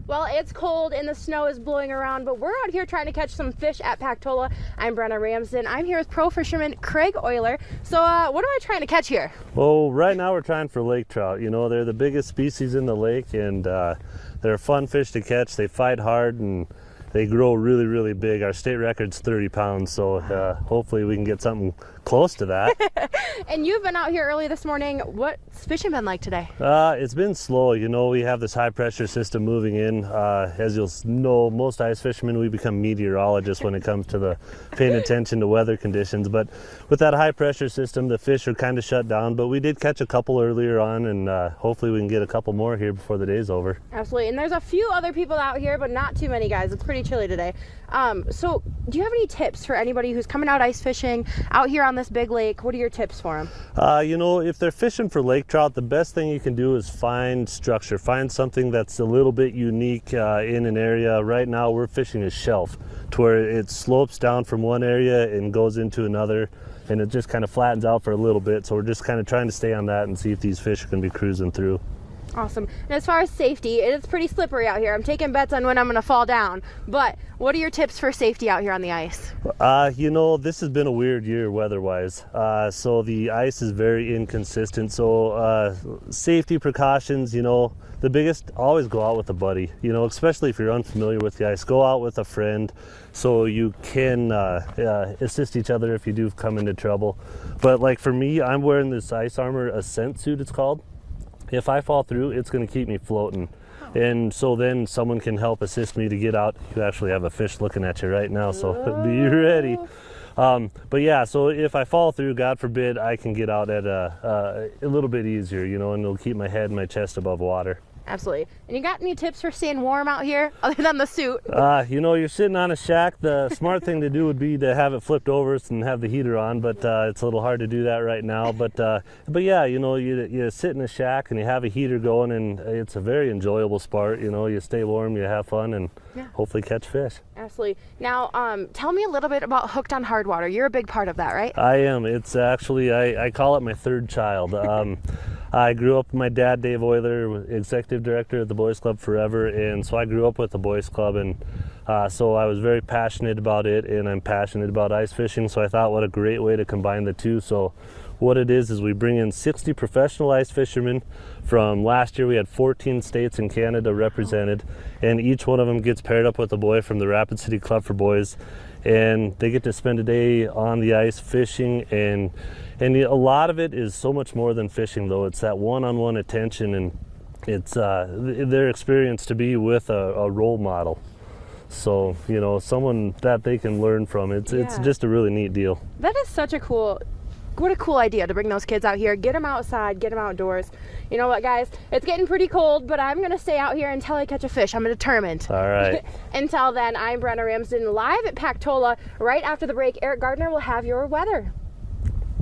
Well, it's cold and the snow is blowing around, but we're out here trying to catch some fish at Pactola. I'm Brenna Ramsden. I'm here with pro fisherman Craig Oyler. So what am I trying to catch here? Well, right now we're trying for lake trout. You know, they're the biggest species in the lake, and they're a fun fish to catch. They fight hard and they grow really, really big. Our state record's 30 pounds, so hopefully we can get something close to that. And you've been out here early this morning. What's fishing been like today? It's been slow. You know, we have this high pressure system moving in. As you'll know, most ice fishermen, we become meteorologists when it comes to paying attention to weather conditions. But with that high pressure system, the fish are kind of shut down. But we did catch a couple earlier on, and hopefully we can get a couple more here before the day's over. Absolutely. And there's a few other people out here, but not too many guys. It's pretty chilly today. So do you have any tips for anybody who's coming out ice fishing out here on this big lake? What are your tips for them? You know, if they're fishing for lake trout, the best thing you can do is find structure. Find something that's a little bit unique in an area. Right now we're fishing a shelf to where it slopes down from one area and goes into another, and it just kind of flattens out for a little bit. So we're just kind of trying to stay on that and see if these fish are going to be cruising through. Awesome. And as far as safety, it is pretty slippery out here. I'm taking bets on when I'm going to fall down. But what are your tips for safety out here on the ice? You know, this has been a weird year weather-wise. So the ice is very inconsistent. So safety precautions, you know, the biggest, always go out with a buddy. You know, especially if you're unfamiliar with the ice, go out with a friend so you can assist each other if you do come into trouble. But like for me, I'm wearing this ice armor ascent suit, it's called. If I fall through, it's going to keep me floating. And so then someone can help assist me to get out. You actually have a fish looking at you right now, so be ready. But yeah, so if I fall through, God forbid, I can get out at a little bit easier, you know, and it'll keep my head and my chest above water. Absolutely. And you got any tips for staying warm out here other than the suit? You know, you're sitting on a shack. The smart thing to do would be to have it flipped over and have the heater on, but it's a little hard to do that right now. But yeah, you know, you sit in a shack and you have a heater going, and it's a very enjoyable sport. You know, you stay warm, you have fun, and hopefully catch fish. Absolutely. Now, tell me a little bit about Hooked on Hard Water. You're a big part of that, right? I am. It's actually, I call it my third child. I grew up with my dad, Dave Oyler, executive director at the Boys Club forever, and so I grew up with the Boys Club, and so I was very passionate about it, and I'm passionate about ice fishing, so I thought what a great way to combine the two. So what it is we bring in 60 professional ice fishermen. From last year we had 14 states in Canada represented, and each one of them gets paired up with a boy from the Rapid City Club for Boys, and they get to spend a day on the ice fishing, and a lot of it is so much more than fishing, though. It's that one-on-one attention, and it's their experience to be with a role model. So, you know, someone that they can learn from. It's just a really neat deal. That is such a cool idea to bring those kids out here, get them outside, get them outdoors. You know what, guys? It's getting pretty cold, but I'm going to stay out here until I catch a fish. I'm determined. All right. Until then, I'm Brenna Ramsden, live at Pactola. Right after the break, Eric Gardner will have your weather.